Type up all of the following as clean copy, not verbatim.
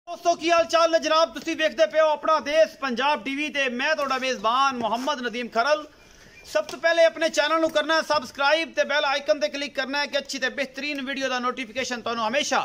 दोस्तों की हाल चाल ने जनाब तुसी देखते पे हो अपना देश पंजाब टीवी ते मैं थोड़ा मेजबान मोहम्मद नदीम खरल। सब तो पहले अपने चैनल को करना है सबसक्राइब ते बेल आइकन ते क्लिक करना है कि अच्छी ते बेहतरीन वीडियो का नोटिफिकेशन तुहानू हमेशा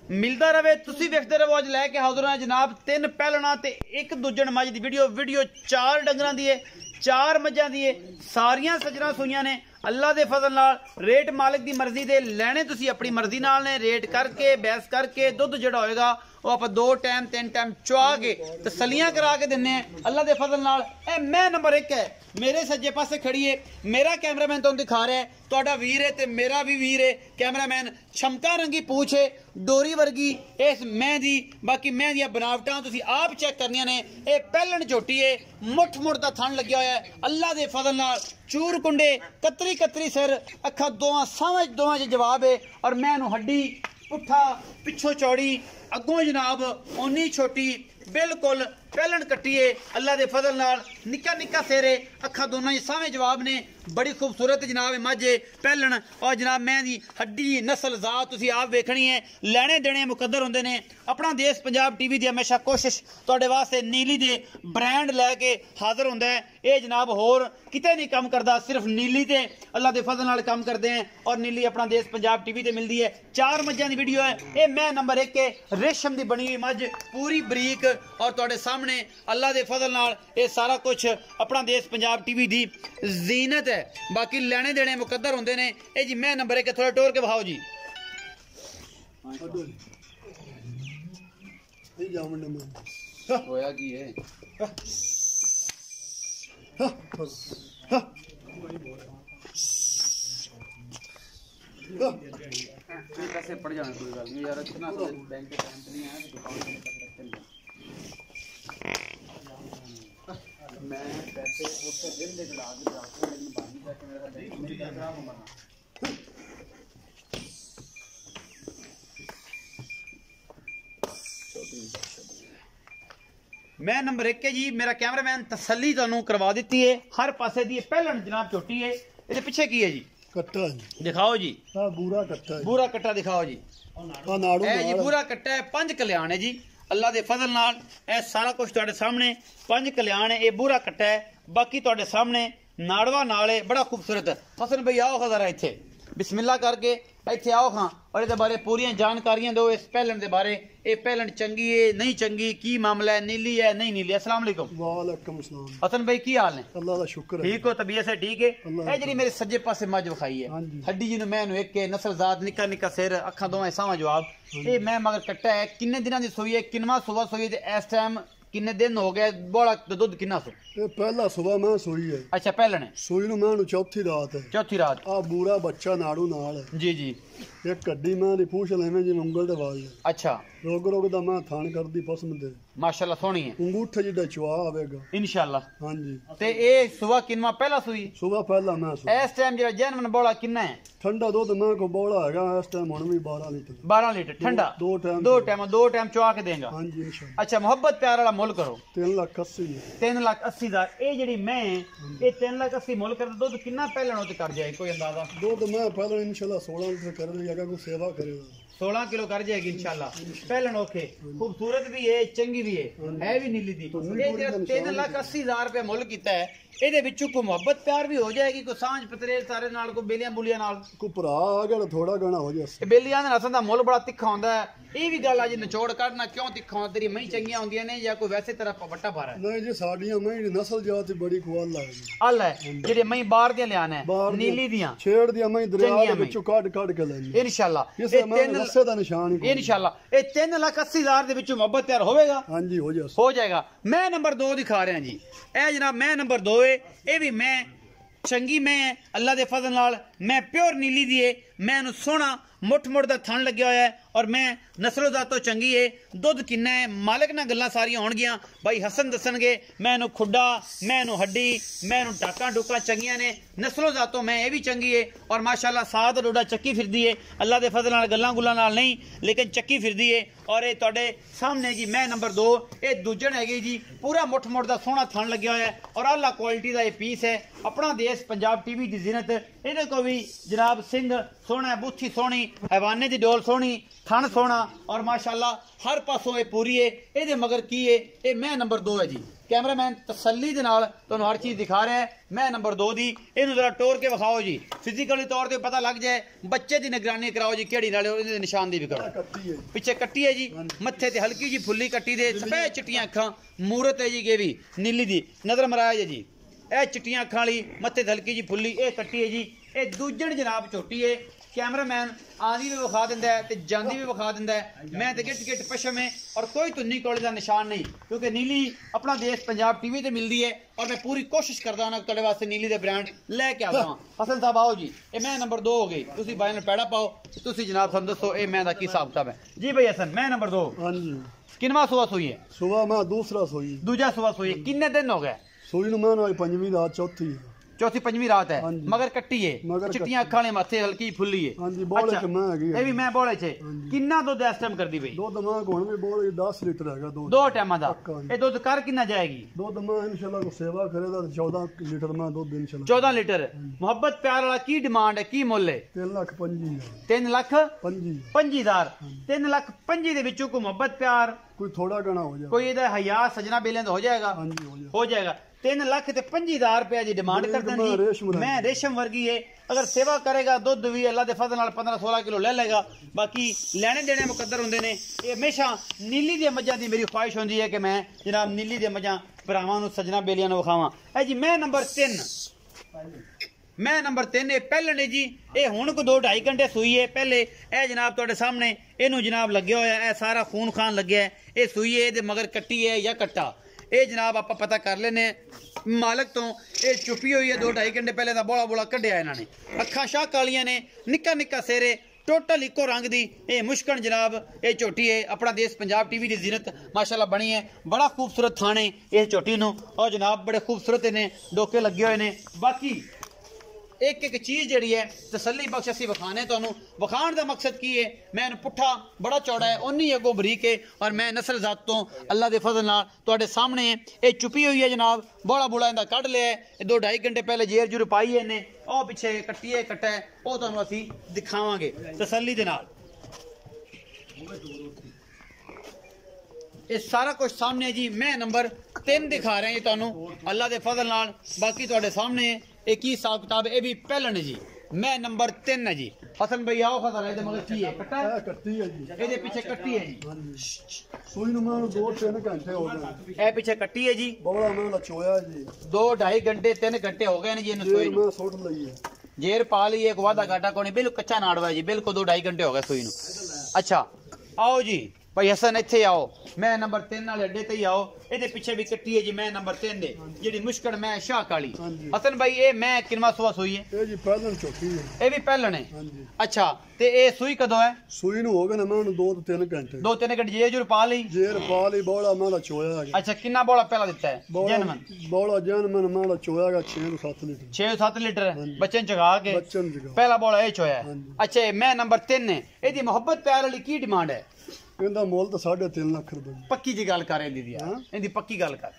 मिलता रहे। तुसी देखते रहो। अज लैके हाजिर हैं जनाब 3 पैलना ते 1 दूजन मज की वीडियो 4 डंगरां दी है 4 मझां दी है। सारियां सजरा सुइयां ने अल्लाह के फजल नाल। रेट मालिक की मर्जी दे लैने तुसी अपनी मर्जी नाल ने। रेट करके बहस करके दुध जिहड़ा होएगा वो आप 2 टाइम 3 टाइम चुआ के तसलियां करा के दिन्ने अल्लाह के फजल नाल। ए मैं नंबर 1 है। मेरे सज्जे पासे खड़ी है मेरा कैमरामैन तुहानू दिखा रहा है तुहाडा वीर है ते मेरा भी वीर है कैमरामैन। छमका रंगी पूछ है डोरी वर्गी इस मैं दी। बाकी मैं दियां बनावटां तुसी आप चेक करनियां ने। ये पहलन झोटी है मुठ मुठ दा थन लग्या होया है अल्लाह के फजल नाल। चूर कुंडे कतरी कतरी सिर अखा दोवां सामझ दोवां च जवाब है। और मैं हड्डी पुट्ठा पिछों चौड़ी अगों जनाब ओनी छोटी बिल्कुल पहलन कट्टिए अल्लाह के फजल नाल। निक्का निक्का सिर है अखा दोनों सामने जवाब ने। बड़ी खूबसूरत जनाब माझे पहलन और जनाब मैं दी हड्डी नस्ल जात तुसी आप वेखनी है। लैने देने मुकद्दर होंदे ने। अपना देश पंजाब टीवी की हमेशा कोशिश तुहाडे वास्ते नीली दे ब्रांड लैके हाजिर होंदा है। ये जनाब होर किते नहीं काम करता सिर्फ नीली ते अल्लाह के फजल नाल काम करते हैं। और नीली अपना देश पंजाब टीवी ते मिलती है। 4 मझां की वीडियो है। ये मैं नंबर 1 है रेशम की बनी हुई मझ पूरी बरीक और तुहाडे सामने अल्लाह के फजल नाल ये सारा कुछ अपना देश पंजाब टीवी की जीनत है। बाकी लेने देने मुकद्दर होंदे ने। ए जी मैं नंबर 1 है। थोड़ा टोर के बहाओ जी। होया की है पैसे पड़ जाने कोई गल नहीं यार। इतना बैंक के टाइम नहीं आया दुकान पे रखते हैं। मैं पैसे उससे दिन दे चढ़ा के जाता हूं लेकिन बाहर जाके मेरा बैंक मेरी घर खराब हो मरना। मैं नंबर 1 है जी। मेरा कैमरामैन तसल्ली तुहानू करवा दी है हर पासे दी। पहलन जनाब छोटी है। ये पीछे की है जी कट्टा दिखाओ जी। बूरा कट्टा है। बूरा कट्टा दिखाओ जी। जी बूरा कट्टा है 5 कल्याण है जी अल्लाह के फजल नाल। ए सारा कुछ तुहाडे सामने 5 कल्याण है। ये बूरा कट्टा है बाकी तुहाडे सामने नाड़वा नाल है बड़ा खूबसूरत। हसन भाई आओ जरा इत्थे बिस्मिल्लाह करके इत्थे आओ खां और इहदे बारे पूरी जानकारियां दो इस पहलन दे बारे। ये पहलन चंगी है नहीं चंगी की मामला है नीली है नहीं नीली। अस्सलाम वालेकुम। वालेकुम सलाम। हसन भाई की हाल ने? अल्लाह दा शुक्र है ठीक हो तबीयत से ठीक है। ए जेडी मेरे सज्जे पासे मज विखाई है हड्डी जिन्हों मैनू एक नस्ल जात निक्का निक्का सिर अखा दोवें सावा जवाब। ये मैं मगर कट्टा है किन्ने दिनां दी सोई है किनवा सुबह सोई है इस टाइम किन्ने दिन हो गए बोला दुध किन्ना सो? पहला सुबह मैं सोई है। अच्छा पहलन सोई नु मैं चौथी रात है। चौथी रात आ बूरा बच्चा नाड़ू नाल है जी जी। एक कड्डी मैं दी पूछ लेवे जिवें उंगल दे वाल। अच्छा रोग रोग दा मैं थान करदी पसंद दे माशाल्लाह सोहनी है। अंगूठे जिदा चुआ आवेगा इंशाल्लाह। हां जी। ते ए सुबह किनवा पहला सोई? सुबह पहला मैं सोई। इस टाइम जेड़ा जैनवन बोला किन्ना है? ठंडा दूध मैं को बोला हैगा इस टाइम हुन भी 12 लीटर। 12 लीटर ठंडा दो टाइम चुआ के देगा। हां जी इंशाल्लाह। अच्छा मोहब्बत प्यार वाला मुल करो 3,80,000 3,80,000। ए जेडी मैं ए 3,80,000 मुल कर दूध किन्ना पहलन होते कर जाए कोई अंदाजा? दूध मैं पहले इंशाल्लाह 16 लीटर कर लिया कोई सेवा करेगा 16 किलो कर जाएगी इंशाल्लाह। पहलन ओके खूबसूरत भी है चंगी भी है भी नीली दी। 3,80,000 रुपया मुल किया है। ਇਹਦੇ ਵਿੱਚੋਂ ਕੋਈ ਮੁਹੱਬਤ ਪਿਆਰ ਵੀ ਹੋ ਜਾਏਗੀ ਕੋਈ ਸਾਂਝ ਪਤਰੇਲ ਸਾਰੇ ਨਾਲ ਕੋਈ ਬੇਲੀਆਂ ਬੁਲੀਆਂ ਨਾਲ ਕੋਈ ਭਰਾ ਆ ਗਿਆ ਥੋੜਾ ਗਾਣਾ ਹੋ ਜਾਏ। ਇਹ ਬੇਲੀਆਂ ਦੇ ਨਸਲ ਦਾ ਮੁੱਲ ਬੜਾ ਤਿੱਖਾ ਹੁੰਦਾ ਹੈ। ਇਹ ਵੀ ਗੱਲ ਆ ਜੀ ਨਿਚੋੜ ਕੱਢਣਾ ਕਿਉਂ ਤਿੱਖਾ ਹੁੰਦਾ? ਤੇਰੀ ਮਹੀਂ ਚੰਗੀਆਂ ਹੁੰਦੀਆਂ ਨੇ ਜਾਂ ਕੋਈ ਵੈਸੇ ਤੇਰਾ ਵੱਟਾ ਭਾਰਾ? ਨਹੀਂ ਜੀ ਸਾਡੀਆਂ ਮਹੀਂ ਦੀ ਨਸਲ ਜਾਤ ਬੜੀ ਖੁਆਲ ਹੈ ਅੱਲ ਹੈ ਜਿਹੜੇ ਮਹੀਂ ਬਾਹਰ ਦੀਆਂ ਲਿਆਣਾ ਹੈ ਨੀਲੀ ਦੀਆਂ ਛੇੜ ਦੀਆਂ ਮਹੀਂ ਦਰਿਆ ਦੇ ਵਿੱਚੋਂ ਕੱਢ ਕੇ ਲੈਣੀ ਇਨਸ਼ਾਅੱਲਾ। ਇਹ 3 ਰਸੇ ਦਾ ਨਿਸ਼ਾਨ ਹੀ ਇਨਸ਼ਾਅੱਲਾ। ਇਹ 3,80,000 ਦੇ ਵਿੱਚੋਂ ਮੁਹੱਬਤ ਪਿਆਰ ਹੋਵੇਗਾ? ਹਾਂਜੀ ਹੋ ਜਾਏਗਾ। ਮੈਂ ਨੰਬਰ 2 ਦਿਖਾ ਰਿਹਾ ਜੀ। ਇਹ ਜਨਾਬ मैं नंबर 2 है। ये भी मैं चंगी मैं अल्लाह के फजल नाल मैं प्योर नीली दी है। मैं सोहना मुठ मुठ का थन लग्या होया है और मैं नस्लो जातो चंगी है। दुध किन्ना है मालिक ना गल्लां सारियां होणगियां भाई हसन दसणगे। मैं खुड्डा मैं हड्डी मैं टाका टूका चंगियां ने नस्लो जातो मैं ये भी चंगी है। और माशाल्लाह साथ डोडा चक्की फिरदी है अल्लाह के फजल नाल गल्लां गुल्लां नाल नहीं लेकिन चक्की फिरदी है। और ये तुहाडे सामने जी मैं नंबर 2 ये दूजन हैगी जी पूरा मुठ मुठ का सोहना थन लग्या होया है और आला क्वालिटी का ये पीस है। अपना देश पंजाब टीवी की जीनत। इहदे को भी जनाब सिंह सोहना बूथी सोहनी हैवाने की डोल सोहनी थन सोना और माशाअल्लाह हर पासों ये पूरी है। ये मगर की है, ये मैं नंबर 2 है जी। कैमरामैन तसल्ली दे नाल तुहानू हर चीज़ दिखा रहा है। मैं नंबर 2 दी इनू जरा टोर के विखाओ जी, फिजिकली तौर पर पता लग जाए। बच्चे की निगरानी कराओ जी, केड़ी नाले निशान दी भी करो। पिछे कट्टी है जी, मत्थे ते हल्की जी फुल्ली कट्टी दे, सफेद चिट्टियां अखां, मूरत है जी गेवी नीली दी, नजर मराज है जी। ए चिट्टियां अखां वाली, मत्थे ते हल्की जी फुल्ली, ये कट्टी है जी। ये दूजण जनाब झोटी है। कैमरामैन आंदी भी विखा दिंदा है ते जांदी भी विखा दिंदा है। मैं ते गिट गिट पशम है और कोई तुन्नी कोले का निशान नहीं, क्योंकि नीली अपना देश पंजाब टीवी ते मिलती है और मैं पूरी कोशिश करदा हां तुहाडे वास्ते नीली दे ब्रांड लैके आवां। हसन साहब आओ जी, ये मैं नंबर 2 हो गई। तुसी बाई नाल पैड़ा पाओ, तुसी जनाब सानू दसो ये मैं दा की हिसाब किताब है जी। भाई हसन मैं नंबर 2। हां जी। किनवा सुबह सोई है? सुबह मैं दूसरा सोई। दूजा सुबह सोई है। कितने दिन हो गए सोई नूं? मैं आज पंजवीं रात, चौथी पंजवीं रात है। हाँ जी। मगर कट्टी है, चिट्टियां अखां वाले, माथे हल्की फुल्ली है। हां जी। बोले च मैं हैगी, ये भी मैं बोले च। कितना दुध इस टाइम करदी भाई? दुध मैं कोण भी बोले 10 लीटर हैगा दूध, 2 टाइमां दा। ये दुध कर कितना जाएगी? दुध मैं इंशाल्लाह को सेवा करेगा 14 लीटर मैं दुध इंशाल्लाह। 14 लीटर। मोहब्बत प्यार वाला की डिमांड है, की मुੱਲ है? 3,25,000। 3,25,000। 3,25,000 दे विचों को मोहब्बत प्यार कोई थोड़ा घना हो जाए, कोई इहदा हया सजना बेलें हो जाएगा। हां जी हो जाएगा। 3,25,000 रुपया जी डिमांड कर देंगी। मैं रेशम वर्गी है, अगर सेवा करेगा दुध भी अल्लाह दे फजल नाल 15-16 किलो ले लेगा। बाकी लेने देने मुकद्दर होंदे ने। ये हमेशा नीली दी मज्जां दी मेरी ख्वाहिश होंदी है कि मैं जनाब नीली दी मज्जां भरावां नूं सजना बेलियां नूं विखावां। है जी मैं नंबर 3। मैं नंबर 3 ये पहले ने जी। ये हुण को 2-2.5 घंटे सुई है। पहले ए जनाब तुहाडे सामने इनू जनाब लग्या होया है, सारा खून खान लग्या है। ये सुई है, ये मगर कट्टी है या कट्टा, ये जनाब आप पता कर लेने मालक तो। ये चुपी हुई है 2-2.5 घंटे पहले का बोला बोला कढ़िया इन्होंने। अखा शाह कालियां ने, निक्का निक्का सेरे, टोटल इको रंग दी। ये मुश्कन जनाब ये झोटी है। अपना देश पंजाब टीवी की जीनत माशाल्लाह बनी है। बड़ा खूबसूरत थाने इस झोटी नूं और जनाब बड़े खूबसूरत ने डोके लगे हुए ने। बाकी एक एक चीज़ जी है तसली बख्श असी विखाने तुहानू। विखाण का मकसद की है, मैं पुट्ठा बड़ा चौड़ा है, उन्नी अगों बरीक है और मैं नस्ल जात तो अल्लाह के फजल नाल तुहाडे सामने है। ये चुपी हुई है जनाब, बोला बोला इनका कढ़ लिया है। 2-2.5 घंटे पहले जेर जुर पाई है इन्हें। और पिछे कट्टी है कट्टा है, वो तुहानू असी दिखावांगे तसली दे नाल। ये सारा कुछ सामने है जी। मैं नंबर 3 दिखा रहे हैं जी तुहानू अल्लाह के फजल नाल। बाकी तुहाडे सामने एक ही हिसाब किताब है। ये भी पहलन है जी। मैं नंबर 3 है जी। हसन भाई आओ, खतर है मगर की है? कट्टा है, कट्टी है जी। ये पीछे कट्टी है जी। सोई नूं मैं 2-3 घंटे हो गए। ए पीछे कट्टी है जी। बड़ा मैं लचोया जी। 2-2.5 घंटे 3 घंटे हो गए ने जी। इन्हें सोई मैं सुट लई है, जेर पा ली, एक वादा घाटा कोनी, बिल्कुल कच्चा नाड़वा है जी। बिल्कुल 2-2.5 घंटे हो गए सोई नूं। अच्छा आओ जी भाई हसन इत्थे आओ। मैं नंबर 3 वाले अड्डे ते ही आओ। ये पीछे भी कट्टी है जी। मैं नंबर 3 दे जी मुश्किल मैं शाह काली। हसन भाई ये मैं किनवा सुबह सोई है? ये जी पहलन चौथी है। ये भी पहलन है। अच्छा ते ये सुई कदों है? सुई नूं हो गए ना मैं 2-3 घंटे। 2-3 घंटे जेर जुर पा ली? जेर पा ली। बोला मैं लचोया है। अच्छा कितना बोला पहला दिता है? जनमन बोला जनमन मैं लचोया है 6-7 लीटर। 6-7 लीटर बच्चन चगा के पहला बोला ये चोया है। अच्छा मैं नंबर 3 है। ये मोहब्बत प्यार वाली की डिमांड है? इनका मुੱਲ तो 3.5 लाख रुपए। पक्की जी गल कर दी इनकी पक्की गल कर।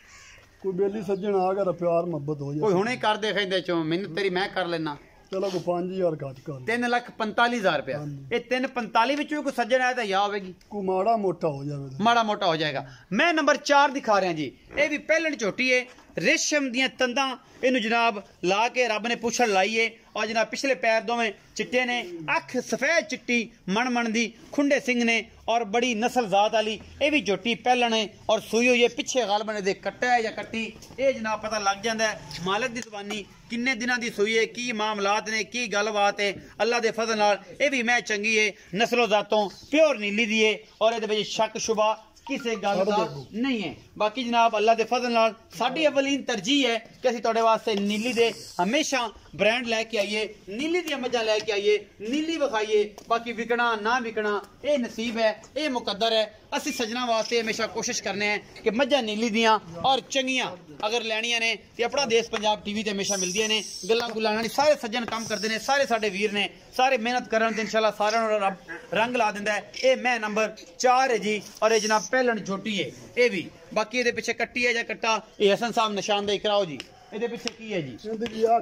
कोई बेली सज्जन आ गया प्यार मोहब्बत हो जाए। कोई हुणे कर दे खैंदे चो मैनू तेरी मैं कर लेना। चलो को 5,000 घट कर 3,45,000 रुपया। ये 345 विच कोई सज्जन आया तो या होगी, कोई माड़ा मोटा हो जाएगा। माड़ा मोटा हो जाएगा। मैं नंबर 4 दिखा रहा जी। ये भी पहलन झोटी है। रेशम दियां तंदां इनू जनाब ला के रब ने पुछड़ लाई है। और जनाब पिछले पैर दोवें चिट्टे ने, अख सफेद चिट्टी मन दी, खुंडे सिंह ने और बड़ी नस्ल जात वाली। ये भी झोटी पहलन है और सुई हुई है। पिछे गालबन दे कट्टा है या कट्टी, ये जनाब पता लग जाता है मालक की जुबानी किन्ने दिनों की सुई है, की मामलात ने, की गलबात है। अल्लाह के फजल नाल ये भी मैं चंगी है, नस्लों जातों प्योर नीली दी है और ये शक शुबा किसी गल का नहीं है। बाकी जनाब अल्लाह के फजल नाल साडी अवलीन तरजीह है कि असीं तुहाडे वास्ते नीली दे हमेशा ब्रांड लैके आइए, नीली दी मज्जां लैके आइए, नीली विखाइए। बाकी विकना ना विकना ये नसीब है, ये मुकद्दर है। असीं सजना वास्ते हमेशा कोशिश करने हैं कि मज्जां नीली दियां और चंगियां अगर लैनियां ने तो अपना देश पंजाब टीवी ते हमेशा मिलदियां ने। गल्लां गुल्लां नहीं, सारे सज्जन काम करते हैं, सारे साडे वीर ने, सारे मेहनत करन ते इंशाल्लाह सारे रब रंग ला दिंदा है। ये मैं नंबर 4 है जी। और ये जनाब पहलन छोटी है ये भी। बाकी ये पिछे कट्टी है या कट्टा, ये हसन साहब निशानदेही कराओ जी। ये पिछे की है जी?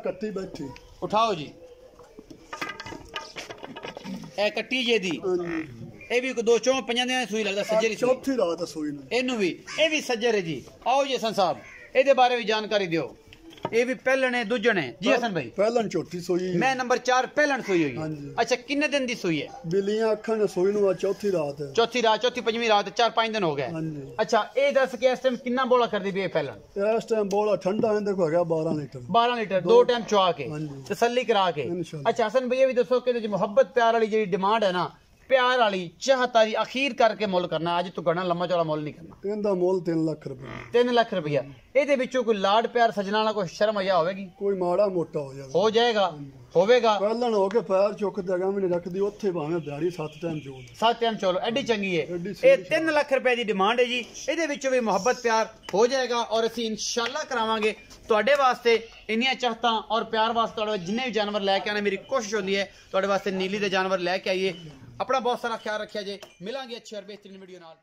कट्टी बैठी उठाओ जी। ए कट्टी जे दी ਇਹ ਵੀ 2-4-5 ਦਿਨਾਂ ਦੀ ਸੂਈ ਲੱਗਦਾ ਸੱਜੇ ਦੀ ਚੌਥੀ ਰਾਤ ਸੂਈ ਨੂੰ ਇਹਨੂੰ ਵੀ ਇਹ ਵੀ ਸੱਜਰ ਹੈ ਜੀ। ਆਓ ਜੀ ਹਸਨ ਸਾਹਿਬ ਇਹਦੇ ਬਾਰੇ ਵੀ ਜਾਣਕਾਰੀ ਦਿਓ। ਇਹ ਵੀ ਪਹਿਲਣ ਹੈ ਦੂਜਣ ਹੈ ਜੀ ਹਸਨ ਭਾਈ? ਪਹਿਲਣ ਝੋਟੀ ਸੂਈ ਮੈਂ ਨੰਬਰ 4 ਪਹਿਲਣ ਸੂਈ ਹੋਈ। ਹਾਂਜੀ। ਅੱਛਾ ਕਿੰਨੇ ਦਿਨ ਦੀ ਸੂਈ ਹੈ? ਬਿੱਲੀਆਂ ਅੱਖਾਂ ਨੇ ਸੂਈ ਨੂੰ ਆ ਚੌਥੀ ਰਾਤ ਹੈ। ਚੌਥੀ ਰਾਤ, ਚੌਥੀ ਪੰਜਵੀਂ ਰਾਤ, 4-5 ਦਿਨ ਹੋ ਗਏ। ਹਾਂਜੀ। ਅੱਛਾ ਇਹ ਦੱਸ ਕਿ ਇਸ ਟਾਈਮ ਕਿੰਨਾ ਬੋਲਾ ਕਰਦੀ ਵੀ ਇਹ ਪਹਿਲਣ? ਇਸ ਟਾਈਮ ਬੋਲਾ ਠੰਡਾ ਇਹਦੇ ਕੋ ਹੈਗਾ 12 ਲੀਟਰ। 12 ਲੀਟਰ 2 ਟਾਈਮ ਚੁਆ ਕੇ ਹਾਂਜੀ। ਤਸੱਲੀ ਕਰਾ ਕੇ। ਇਨਸ਼ਾਅੱਲਾ। ਅੱਛਾ ਹਸਨ ਭਈਆ ਵੀ ਦੱਸੋ ਕਿ ਇਹਦੇ ਚ ਮੁਹੱਬਤ ਪਿਆਰ ਵਾਲੀ ਜਿਹੜੀ ਡਿਮਾਂਡ ਹੈ ਨਾ, ਪਿਆਰ ਵਾਲੀ ਚਾਹਤ ਵਾਲੀ ਅਖੀਰ ਕਰਕੇ ਮੁੱਲ ਕਰਨਾ। ਅੱਜ ਤੂੰ ਗਣਾ ਲੰਮਾ ਚੌੜਾ ਮੁੱਲ ਨਹੀਂ ਕਰਨਾ। ਇਹਦਾ ਮੁੱਲ 3 ਲੱਖ ਰੁਪਏ। 3 ਲੱਖ ਰੁਪਇਆ। ਇਹਦੇ ਵਿੱਚੋਂ ਕੋਈ ਲਾਡ ਪਿਆਰ ਸਜਣਾ ਨਾਲ ਕੋਈ ਸ਼ਰਮ ਹਯਾ ਹੋਵੇਗੀ? ਕੋਈ ਮਾੜਾ ਮੋਟਾ ਹੋ ਜਾਵੇ ਹੋ ਜਾਏਗਾ, ਹੋਵੇਗਾ। ਪਹਿਲਣ ਹੋ ਕੇ ਪੈਰ ਚੁੱਕ ਜਗ੍ਹਾ ਵੀ ਨਹੀਂ ਰੱਖਦੀ, ਉੱਥੇ ਭਾਵੇਂ ਦਿਹਾੜੀ 7 ਟਾਈਮ ਜੋੜ। 7 ਟਾਈਮ ਚਲੋ ਐਡੀ ਚੰਗੀ ਹੈ। ਐਡੀ ਇਹ 3 ਲੱਖ ਰੁਪਏ ਦੀ ਡਿਮਾਂਡ ਹੈ ਜੀ। ਇਹਦੇ ਵਿੱਚੋਂ ਵੀ ਮੁਹੱਬਤ ਪਿਆਰ ਹੋ ਜਾਏਗਾ ਔਰ ਅਸੀਂ ਇਨਸ਼ਾਅੱਲਾ ਕਰਾਵਾਂਗੇ ਤੁਹਾਡੇ ਵਾਸਤੇ। ਇੰਨੀਆਂ ਚਾਹਤਾਂ ਔਰ ਪਿਆਰ ਵਾਸਤੇ ਤੁਹਾਡੇ ਜਿੰਨੇ ਵੀ ਜਾਨਵਰ ਲੈ ਕੇ ਆਣੇ, ਮੇਰੀ ਕੋਸ਼ਿਸ਼ ਹੁੰਦੀ ਹੈ ਤੁਹਾਡੇ ਵਾਸਤੇ ਨੀਲੀ ਦੇ ਜਾਨਵਰ ਲੈ ਕੇ ਆਈਏ। अपना बहुत सारा ख्याल रखिया जे। मिलांगे अच्छी और बेहतरीन वीडियो नाल।